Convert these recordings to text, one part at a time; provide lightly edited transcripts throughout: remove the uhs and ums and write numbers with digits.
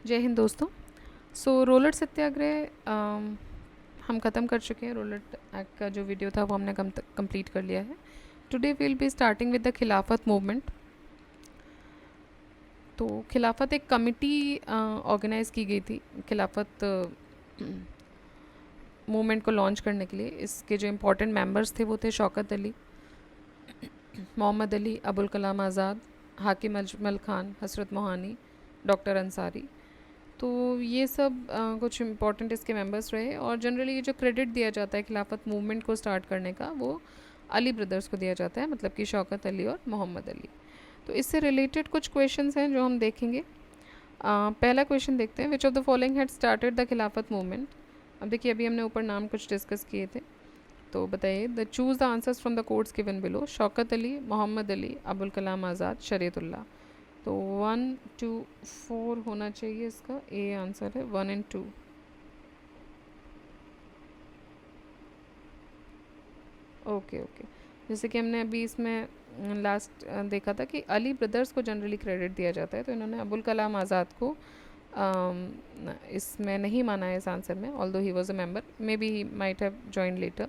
जय हिंद दोस्तों। रोलट सत्याग्रह हम ख़त्म कर चुके हैं। रोलट एक्ट का जो वीडियो था वो हमने कंप्लीट कर लिया है। Today will be starting with the Khilafat movement. तो खिलाफत एक कमिटी ऑर्गेनाइज़ की गई थी खिलाफत मूवमेंट को लॉन्च करने के लिए। इसके जो इम्पोर्टेंट मेंबर्स थे वो थे शौकत अली, मोहम्मद अली, अबुल कलाम आज़ाद, हाकिम अजमल ख़ान, हसरत मोहानी, डॉक्टर अंसारी। तो ये सब कुछ इम्पोर्टेंट इसके मेंबर्स रहे। और जनरली ये जो क्रेडिट दिया जाता है खिलाफत मूवमेंट को स्टार्ट करने का वो अली ब्रदर्स को दिया जाता है, मतलब कि शौकत अली और मोहम्मद अली। तो इससे रिलेटेड कुछ क्वेश्चंस हैं जो हम देखेंगे। पहला क्वेश्चन देखते हैं, विच of the following had started the Khilafat movement. अब देखिए अभी हमने ऊपर नाम कुछ डिस्कस किए थे, तो बताइए the choose the answers from the codes given below. Shaukat Ali, Mohammad Ali, Abul Kalam Azad, Shariatullah. तो 1 2 4 होना चाहिए इसका, ए आंसर है 1 एंड 2। Okay okay. जैसे कि हमने अभी इसमें लास्ट देखा था कि अली ब्रदर्स को जनरली क्रेडिट दिया जाता है, तो इन्होंने अबुल कलाम आज़ाद को इसमें नहीं माना है इस आंसर में, although he was a member, may be he might have join later.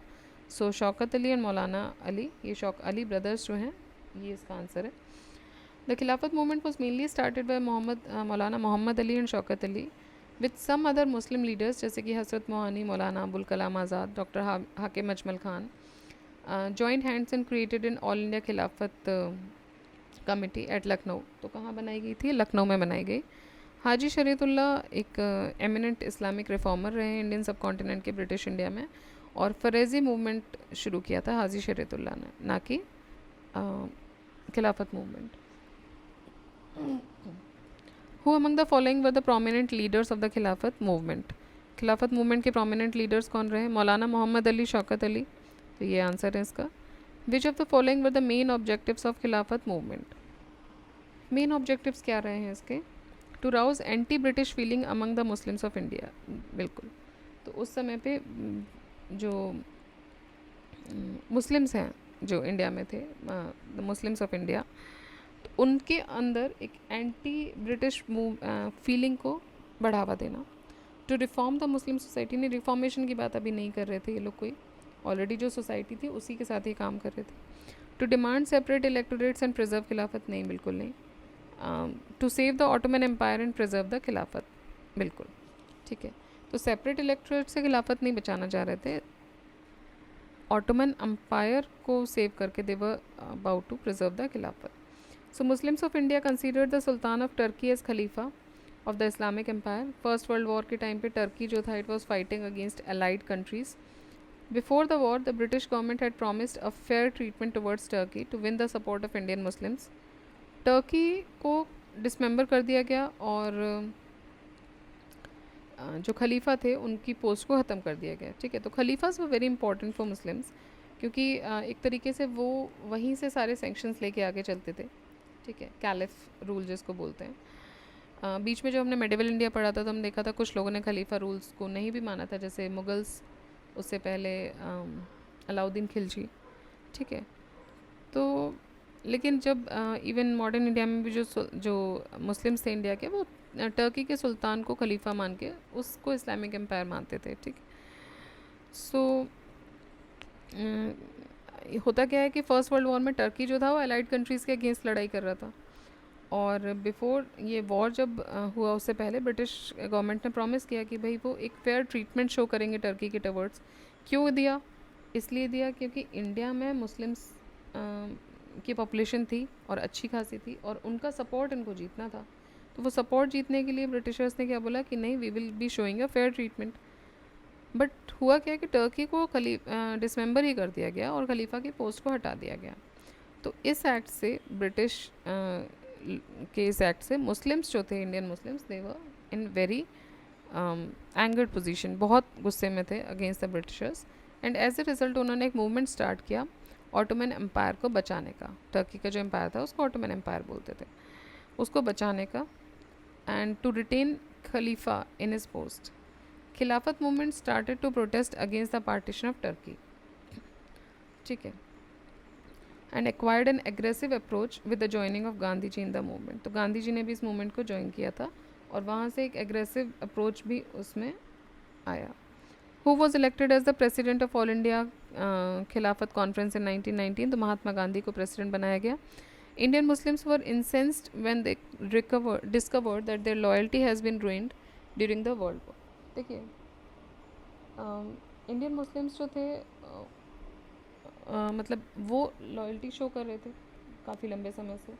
So Shaukat Ali and Maulana Ali, ये अली ब्रदर्स जो हैं, ये इसका आंसर है। The Khilafat movement was mainly started by Maulana Mohammad Ali and Shaukat Ali with some other Muslim leaders, जैसे कि हसरत मोहानी, मौलाना अबुल कलाम आज़ाद, डॉक्टर हाकिम Ajmal Khan. Joint hands and created in all India खिलाफत कमेटी एट लखनऊ। तो कहाँ बनाई गई थी? लखनऊ में बनाई गई। हाजी शरीयतुल्लाह एक एमिनेंट इस्लामिक रिफॉर्मर रहे हैं इंडियन सब कॉन्टिनेंट के, ब्रिटिश इंडिया में। और फरेजी मूवमेंट शुरू किया था हाजी शरीयतुल्लाह ने, ना कि खिलाफत movement. Who among the following were the prominent leaders of the Khilafat movement. खिलाफत मूवमेंट के प्रोमिनेंट लीडर्स कौन रहे? मौलाना मोहम्मद अली, शौकत अली। तो ये आंसर है इसका। Which of the following were the main objectives of Khilafat movement. Main objectives क्या रहे हैं इसके? To rouse anti British feeling among the Muslims of India. बिल्कुल। तो उस समय पे जो मुस्लिम्स हैं जो इंडिया में थे, द मुस्लिम्स ऑफ इंडिया, तो उनके अंदर एक एंटी ब्रिटिश फीलिंग को बढ़ावा देना। To reform the Muslim society, ने रिफॉर्मेशन की बात अभी नहीं कर रहे थे ये लोग, कोई ऑलरेडी जो सोसाइटी थी उसी के साथ ही काम कर रहे थे। To demand separate electorates and preserve Khilafat, नहीं बिल्कुल नहीं। To save the Ottoman empire and preserve the Khilafat, बिल्कुल ठीक है। तो सेपरेट इलेक्टोरेट से खिलाफत नहीं बचाना चाह रहे थे, ऑटोमन एम्पायर को सेव करके they were about to preserve the Khilafat. So Muslims of India considered the sultan of Turkey as khalifa of the Islamic empire. First world war के टाइम पे टर्की जो था, it was fighting against allied countries. Before the war the British government had promised a fair treatment towards Turkey to win the support of Indian Muslims. Turkey को dismember कर दिया गया और जो खलीफा थे उनकी पोस्ट को ख़त्म कर दिया गया, ठीक है। तो khalifas were very important for Muslims, क्योंकि एक तरीके से वो वहीं से सारे सेंक्शंस लेके आगे चलते थे, ठीक है। कैलिफ रूल जिसको बोलते हैं। बीच में जो हमने मेडिवल इंडिया पढ़ा था तो हम देखा था कुछ लोगों ने खलीफा रूल्स को नहीं भी माना था, जैसे मुगल्स, उससे पहले अलाउद्दीन खिलजी, ठीक है। तो लेकिन जब इवन मॉडर्न इंडिया में भी जो मुस्लिम्स थे इंडिया के, वो टर्की के सुल्तान को खलीफा मान के उसको इस्लामिक एम्पायर मानते थे, ठीक। सो होता क्या है कि फ़र्स्ट वर्ल्ड वॉर में टर्की जो था वो अलाइड कंट्रीज़ के अगेंस्ट लड़ाई कर रहा था। और बिफोर ये वॉर जब हुआ उससे पहले ब्रिटिश गवर्नमेंट ने प्रॉमिस किया कि भाई वो एक फेयर ट्रीटमेंट शो करेंगे टर्की के टवर्ड्स। क्यों दिया? इसलिए दिया क्योंकि इंडिया में मुस्लिम्स की पॉपुलेशन थी और अच्छी खासी थी, और उनका सपोर्ट इनको जीतना था। तो वो सपोर्ट जीतने के लिए ब्रिटिशर्स ने क्या बोला कि नहीं, we will be showing a fair treatment. But हुआ क्या कि टर्की को डिसमेंबर ही कर दिया गया और खलीफा की पोस्ट को हटा दिया गया। तो इस एक्ट से ब्रिटिश के इस एक्ट से मुस्लिम्स जो थे, Indian Muslims, they were in very angered position, बहुत गुस्से में थे against the Britishers. And as a result उन्होंने एक मूवमेंट स्टार्ट किया ऑटोमन एम्पायर को बचाने का। टर्की का जो एम्पायर था उसको ऑटोमन एम्पायर बोलते थे, उसको बचाने का, and to retain khalifa in his post. Khilafat movement started to protest against the partition of Turkey, ठीक है, and acquired an aggressive approach with the joining of Gandhi ji in the movement. तो गांधी जी ने भी इस मूवमेंट को ज्वाइन किया था और वहाँ से एक एग्रेसिव अप्रोच भी उसमें आया. Who was elected as the president of all India Khilafat conference in 1919? तो महात्मा गांधी को प्रेसिडेंट बनाया गया. Indian Muslims were incensed when they discovered that their loyalty has been ruined during the world war. देखिए, Indian Muslims जो थे मतलब वो loyalty show कर रहे थे काफ़ी लंबे समय से,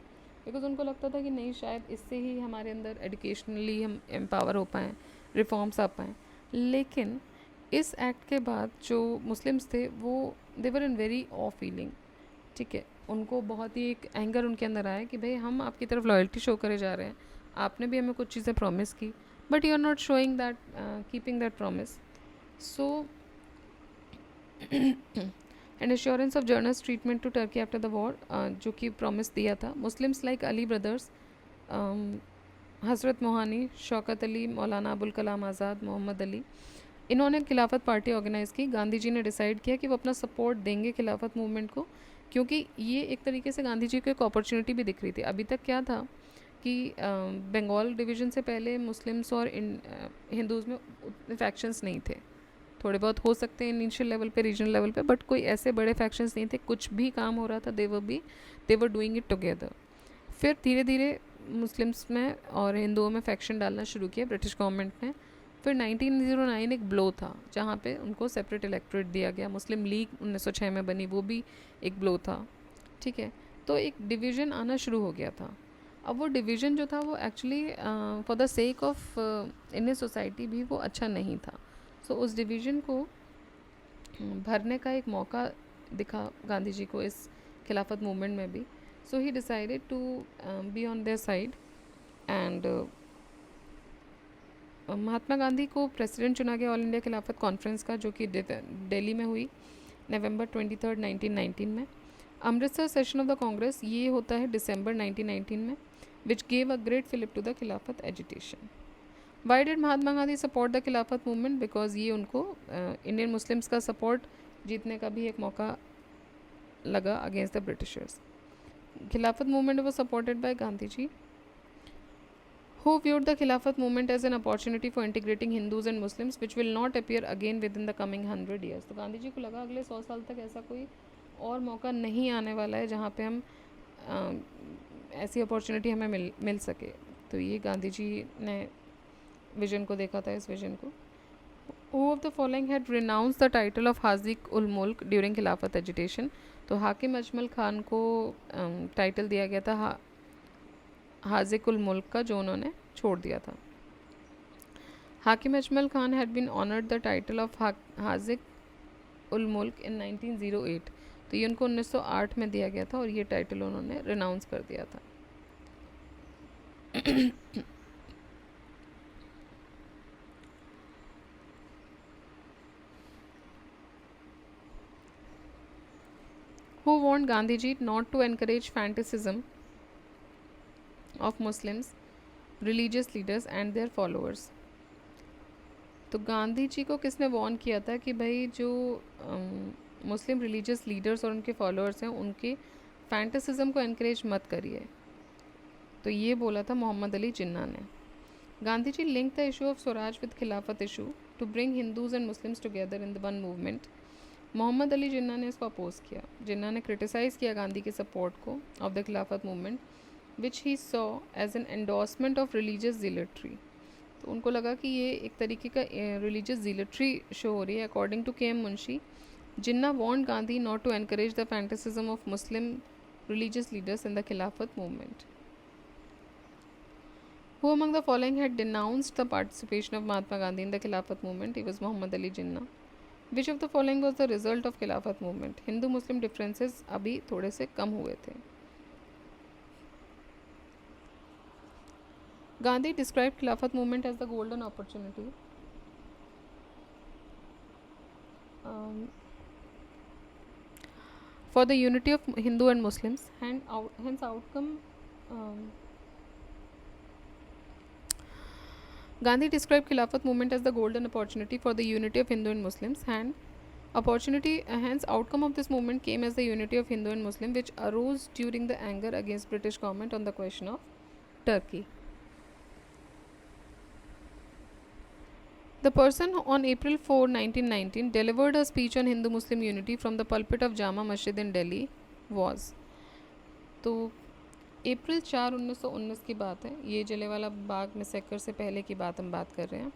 बिकॉज उनको लगता था कि नहीं, शायद इससे ही हमारे अंदर एजुकेशनली हम एम्पावर हो पाएँ, रिफॉर्म्स आ पाएँ. लेकिन इस एक्ट के बाद जो मुस्लिम्स थे वो देवर इन वेरी ऑ फीलिंग. ठीक है, उनको बहुत ही एक एंगर उनके अंदर आया कि भाई हम आपकी तरफ लॉयल्टी शो करे जा रहे हैं, आपने भी हमें कुछ चीज़ें प्रॉमिस की, but you are not showing that, keeping that promise. So and assurance of generous treatment to Turkey after the war, जो कि प्रॉमिस दिया था. मुस्लिम्स लाइक अली ब्रदर्स, हजरत मोहानी, शौकत अली, मौलाना अबुल कलाम आज़ाद, मोहम्मद अली, इन्होंने खिलाफत पार्टी ऑर्गेनाइज़ की. गांधी जी ने डिसाइड किया कि वो अपना सपोर्ट देंगे खिलाफत मूवमेंट को, क्योंकि ये एक तरीके से गांधी जी को एक अपॉर्चुनिटी भी दिख रही थी. अभी तक क्या था कि बंगाल डिवीज़न से पहले मुस्लिम्स और हिंदूज़ में उतने फैक्शंस नहीं थे. थोड़े बहुत हो सकते हैं इनिशियल लेवल पे, रीजनल लेवल पे, बट कोई ऐसे बड़े फैक्शंस नहीं थे. कुछ भी काम हो रहा था दे वर डूइंग इट टुगेदर. फिर धीरे धीरे मुस्लिम्स में और हिंदुओं में फैक्शन डालना शुरू किया ब्रिटिश गवर्नमेंट ने. फिर 1909 एक ब्लो था जहाँ पे उनको सेपरेट इलेक्टोरेट दिया गया. मुस्लिम लीग 1906 में बनी, वो भी एक ब्लो था. ठीक है, तो एक डिवीज़न आना शुरू हो गया था. अब वो डिवीज़न जो था वो actually for the sake of Indian society भी वो अच्छा नहीं था. सो उस डिवीज़न को भरने का एक मौका दिखा गांधी जी को इस खिलाफत मूवमेंट में भी. So he decided to be on their side and Mahatma Gandhi को प्रेसिडेंट चुना गया ऑल इंडिया खिलाफत कॉन्फ्रेंस का, जो कि दिल्ली में हुई नवंबर 23, 1919 में. Amritsar session of the Congress ये होता है दिसंबर 1919 में, which gave a great fillip to the Khilafat agitation. Why did Mahatma Gandhi support the Khilafat movement? Because ये उनको इंडियन मुस्लिम्स का सपोर्ट जीतने का भी एक मौका लगा against the Britishers. Khilafat movement was supported by Gandhi ji, who viewed the Khilafat movement as an opportunity for integrating Hindus and Muslims, which will not appear again within the coming 100 years. तो गांधी जी को लगा अगले 100 साल तक ऐसा कोई और मौका नहीं आने वाला है जहाँ पे हम ऐसी अपॉर्चुनिटी हमें मिल सके. तो ये गांधी जी ने विजन को देखा था, इस विजन को. Who of the following had renounced the title of Hazik ul मुल्क during खिलाफत एजिटेशन? तो हाकिम अजमल खान को टाइटल दिया गया था हाजिक उल मुल्क का, जो उन्होंने छोड़ दिया था. Hakim Ajmal Khan had been honoured the title of Haziq ul Mulk in 1908. तो ये उनको 1908 में दिया गया था और ये टाइटल उन्होंने रिनाउंस कर दिया था. Who warned Gandhiji not to encourage fanaticism of Muslims, religious leaders and their followers? तो गांधी जी को किसने वार्न किया था कि भाई जो मुस्लिम रिलीजियस लीडर्स और उनके फॉलोअर्स हैं उनके फैंटेसिज्म को एनकरेज मत करिए? तो ये बोला था मोहम्मद अली जिन्ना ने. Gandhi ji link the issue of swaraj with Khilafat issue to bring Hindus and Muslims together in the one movement. Mohammad Ali Jinnah ने इसको अपोज किया. जिन्ना ने क्रिटिसाइज़ किया गांधी के सपोर्ट को of the Khilafat movement, which he saw as an endorsement of religious zealotry. तो उनको लगा कि ये एक तरीके का रिलीजियस ज़िलेट्री शो हो रही है. According to K M Munshi, Jinnah want Gandhi not to encourage the fanaticism of Muslim religious leaders in the Khilafat movement. Who among the following had denounced the participation of Mahatma Gandhi in the Khilafat movement? He was Muhammad Ali Jinnah. Which of the following was the result of Khilafat movement? Hindu Muslim differences अभी थोड़े से कम हुए थे. Gandhi described Khilafat movement as the golden opportunity for the unity of Hindu and Muslims, and hence outcome. Gandhi described Khilafat movement as the golden opportunity for the unity of Hindu and Muslims, and hence outcome of this movement came as the unity of Hindu and Muslim, which arose during the anger against British government on the question of Turkey. The person on April 4, 1919 delivered a speech on Hindu-Muslim unity from the pulpit of Jama Masjid in Delhi was. तो अप्रैल 4, 1919 की बात है, ये Jallianwala Bagh massacre से पहले की बात हम बात कर रहे हैं.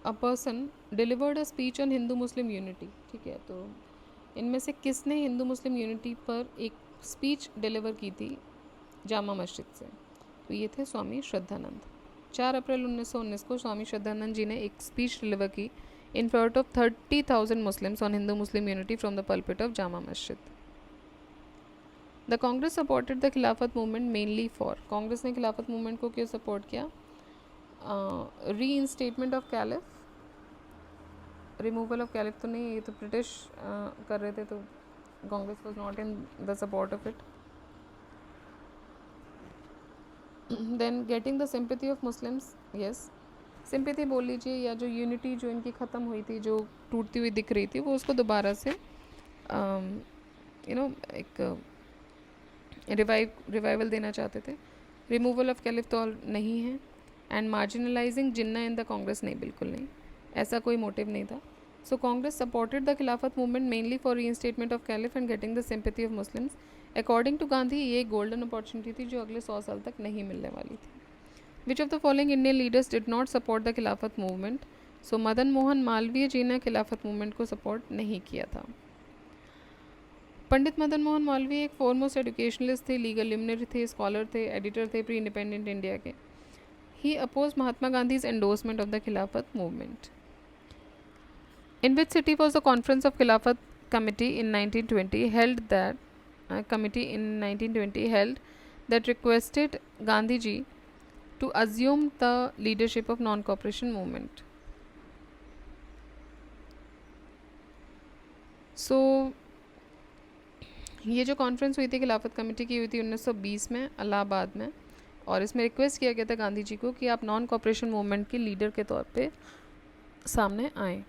A person delivered a speech on Hindu Muslim unity. ठीक है, तो इनमें से किसने हिंदू मुस्लिम यूनिटी पर एक स्पीच डिलीवर की थी जामा मस्जिद से? तो ये थे स्वामी श्रद्धानंद. 4 अप्रैल 1919 को स्वामी श्रद्धानंद जी ने एक स्पीच डिलीवर की in front of 30,000 Muslims on Hindu Muslim unity from the pulpit of Jama Masjid. The Congress supported the Khilafat movement mainly for. Congress ने खिलाफत मूवमेंट को क्यों सपोर्ट किया? Reinstatement of caliph. Removal of caliph तो नहीं, ये तो ब्रिटिश कर रहे थे, तो Congress was not in the support of it. Then getting the sympathy of Muslims. Yes, sympathy बोल लीजिए, या जो यूनिटी जो इनकी ख़त्म हुई थी, जो टूटती हुई दिख रही थी, वो उसको दोबारा से एक रिवाइवल देना चाहते थे. रिमूवल ऑफ कैलिफ तो नहीं है. And marginalising Jinnah in the Congress, नहीं, बिल्कुल नहीं, ऐसा कोई मोटिव नहीं था. So Congress supported the Khilafat movement mainly for reinstatement of caliph and getting the sympathy of Muslims. According to Gandhi ये एक गोल्डन अपॉर्चुनिटी थी जो अगले 100 साल तक नहीं मिलने वाली थी. विच of the following Indian leaders did not support the Khilafat movement? सो मदन मोहन मालवीय जी ने खिलाफत मूवमेंट को सपोर्ट नहीं किया था. पंडित मदन मोहन मालवीय एक फॉरमोस्ट एजुकेशनलिस्ट थे, लीगल लिमिनरी थे, स्कॉलर थे, एडिटर थे प्री इंडिपेंडेंट इंडिया के. He oppose Mahatma Gandhi's endorsement of the Khilafat movement. In which city was the conference of Khilafat committee in 1920 held that requested Gandhi ji to assume the leadership of non-cooperation movement? So ये जो conference हुई थी खिलाफत committee की हुई थी 1920 में इलाहाबाद में, और इसमें रिक्वेस्ट किया गया था गांधी जी को कि आप नॉन कॉपरेशन मूवमेंट के लीडर के तौर पे सामने आएँ.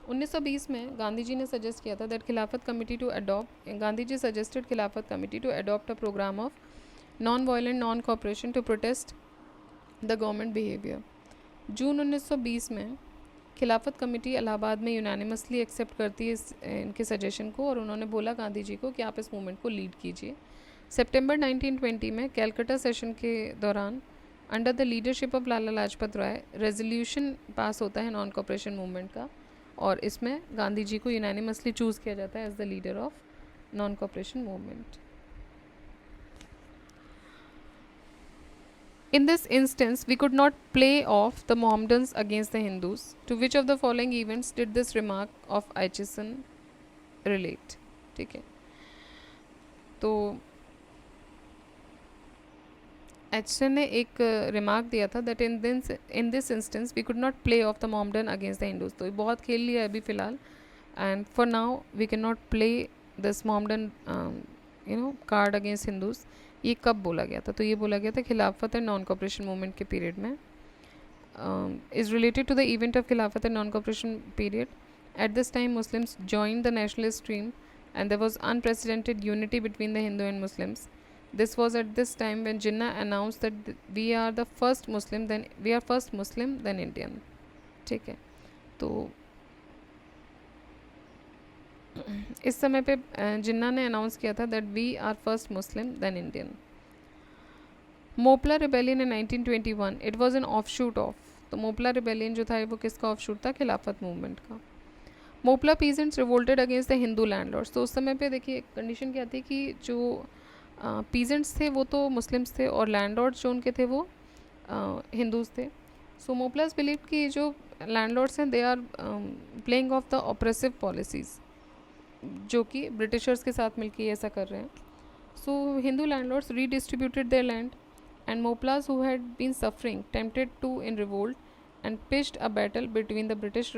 1920 में गांधी जी ने सजेस्ट किया था that Khilafat committee to adopt. Gandhi ji suggested Khilafat committee to adopt a programme of non violent non cooperation to protest the government behaviour. जून 1920 में खिलाफत कमेटी इलाहाबाद में यूनानिमसली एक्सेप्ट करती है इनके सजेशन को, और उन्होंने बोला गांधी जी को कि आप इस मूवमेंट को लीड कीजिए. सितंबर 1920 में कैलकाटा सेशन के दौरान under the leadership of Lala Lajpat Rai resolution pass होता है नॉन कॉपरेशन मूवमेंट का, और इसमें गांधी जी को यूनानिमसली चूज़ किया जाता है as the leader of non cooperation movement. In this instance, we could not play off the Mohammedans against the Hindus. To which of the following events did this remark of Aitchison relate? ठीक है, तो Acheson ने एक remark दिया था that in this instance we could not play off the Mohammedan against the Hindus. तो बहुत खेल लिया है अभी फ़िलहाल, and for now we can not play this Mohammedan card against Hindus. ये कब बोला गया था? तो ये बोला गया था Khilafat and non cooperation movement के पीरियड में. Is related to the event of Khilafat and non cooperation period. At this time Muslims joined the nationalist stream and there was unprecedented unity between the Hindu and Muslims. This was at this time when Jinnah announced that we are first Muslim then Indian. ठीक है, तो इस समय पे जिन्ना ने announce किया था that we are first Muslim then Indian. Moplah rebellion in 1921 it was an offshoot of. तो मोपला रिबेलियन जो था वो किसका ऑफशूट था? खिलाफत मूवमेंट का. Moplah peasants revolted against the Hindu landlords. तो उस समय पे देखिए कंडीशन क्या थी कि जो पीजेंट्स थे वो तो मुस्लिम्स थे, और लैंडलॉर्ड्स जो उनके थे वो हिंदूज़ थे. सो मोपलास बिलीव कि जो लैंडलॉर्ड्स हैं they are playing off the oppressive policies, जो कि ब्रिटिशर्स के साथ मिलकर ऐसा कर रहे हैं. So Hindu landlords redistributed their land, and Moplahs who had been suffering tempted to in revolt and pitched a battle between the British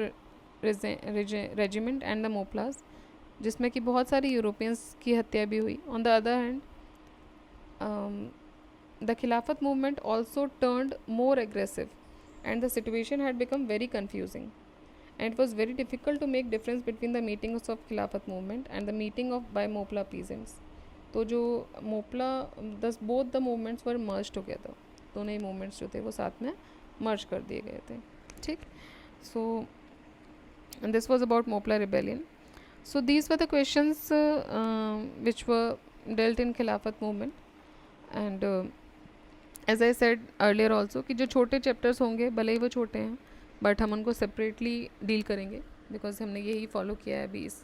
regiment and the Moplahs, जिसमें कि बहुत सारी यूरोपियंस की हत्या भी हुई. On the other hand the Khilafat movement also turned more aggressive, and the situation had become very confusing, and it was very difficult to make difference between the meetings of Khilafat movement and the meeting of by Mopla peasants. तो जो Moplah both the movements were merged together. दोनों ही movements जो थे वो साथ में मर्ज कर दिए गए थे, ठीक. So this was about Moplah rebellion. So these were the questions which were dealt in Khilafat movement. And as I said earlier also कि जो छोटे चैप्टर्स होंगे भले ही वो छोटे हैं बट हम उनको सेपरेटली डील करेंगे बिकॉज हमने यही फॉलो किया है अभी इस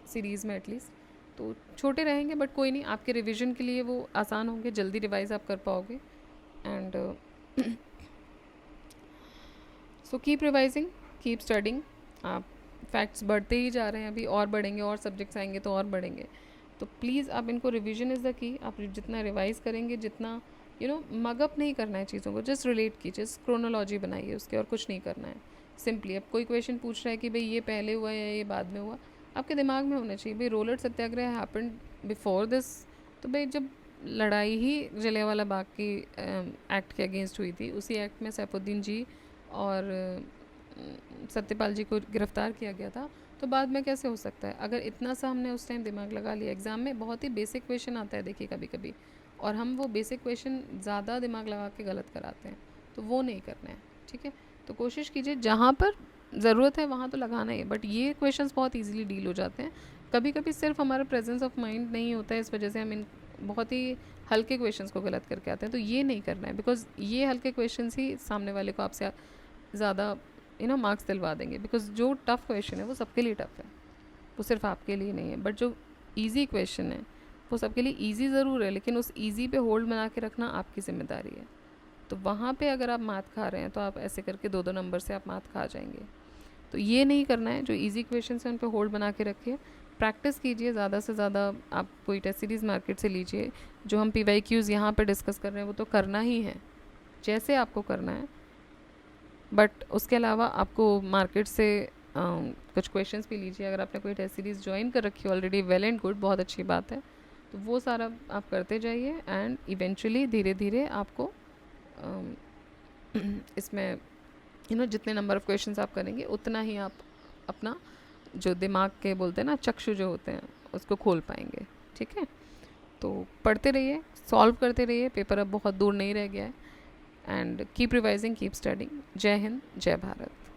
सीरीज़ में एटलीस्ट. तो छोटे रहेंगे बट कोई नहीं, आपके रिवीजन के लिए वो आसान होंगे, जल्दी रिवाइज आप कर पाओगे. And so keep revising, keep studying. आप फैक्ट्स बढ़ते ही जा रहे हैं, अभी और बढ़ेंगे, और सब्जेक्ट्स आएंगे तो और बढ़ेंगे. तो प्लीज़ आप इनको, रिवीजन इज़ द की. आप जितना रिवाइज़ करेंगे, जितना मगअप नहीं करना है चीज़ों को, जस्ट रिलेट कीजिए, क्रोनोलॉजी बनाइए उसके, और कुछ नहीं करना है. सिंपली अब कोई क्वेश्चन पूछ रहा है कि भाई ये पहले हुआ या ये बाद में हुआ, आपके दिमाग में होना चाहिए भाई roller Satyagraha happened before this. तो भाई जब लड़ाई ही जलियांवाला बाग की एक्ट के अगेंस्ट हुई थी, उसी एक्ट में सैफुद्दीन जी और सत्यपाल जी को गिरफ्तार किया गया था, तो बाद में कैसे हो सकता है. अगर इतना सा हमने उस टाइम दिमाग लगा लिया, एग्ज़ाम में बहुत ही बेसिक क्वेश्चन आता है देखिए कभी कभी, और हम वो बेसिक क्वेश्चन ज़्यादा दिमाग लगा के गलत कराते हैं, तो वो नहीं करना है, ठीक है. तो कोशिश कीजिए जहाँ पर ज़रूरत है वहाँ तो लगाना ही, बट ये क्वेश्चंस बहुत इजीली डील हो जाते हैं. कभी कभी सिर्फ हमारा प्रेजेंस ऑफ माइंड नहीं होता है, इस वजह से हम इन बहुत ही हल्के क्वेश्चंस को गलत करके आते हैं. तो ये नहीं करना है, बिकॉज ये हल्के क्वेश्चंस ही सामने वाले को आपसे ज़्यादा मार्क्स दिलवा देंगे. बिकॉज जो टफ़ क्वेश्चन है वो सबके लिए टफ़ है, वो सिर्फ आपके लिए नहीं है. बट जो ईजी क्वेश्चन है वो सबके लिए ईजी ज़रूर है, लेकिन उस ईजी पे होल्ड बना के रखना आपकी जिम्मेदारी है. तो वहाँ पे अगर आप मात खा रहे हैं तो आप ऐसे करके 2-2 नंबर से आप मात खा जाएंगे. तो ये नहीं करना है. जो इजी क्वेश्चन हैं उन पे होल्ड बना के रखिए, प्रैक्टिस कीजिए ज़्यादा से ज़्यादा. आप कोई टेस्ट सीरीज़ मार्केट से लीजिए. जो हम PYQs यहाँ पे डिस्कस कर रहे हैं वो तो करना ही है जैसे आपको करना है, बट उसके अलावा आपको मार्केट से कुछ क्वेश्चंस भी लीजिए. अगर आपने कोई टेस्ट सीरीज़ ज्वाइन कर रखी है ऑलरेडी, वेल एंड गुड, बहुत अच्छी बात है. तो वो सारा आप करते जाइए एंड इवेंचुअली धीरे धीरे आपको इसमें जितने नंबर ऑफ़ क्वेश्चंस आप करेंगे उतना ही आप अपना जो दिमाग के बोलते हैं ना चक्षु जो होते हैं उसको खोल पाएंगे, ठीक है. तो पढ़ते रहिए, सॉल्व करते रहिए, पेपर अब बहुत दूर नहीं रह गया है. And keep revising, keep studying. जय हिंद, जय भारत.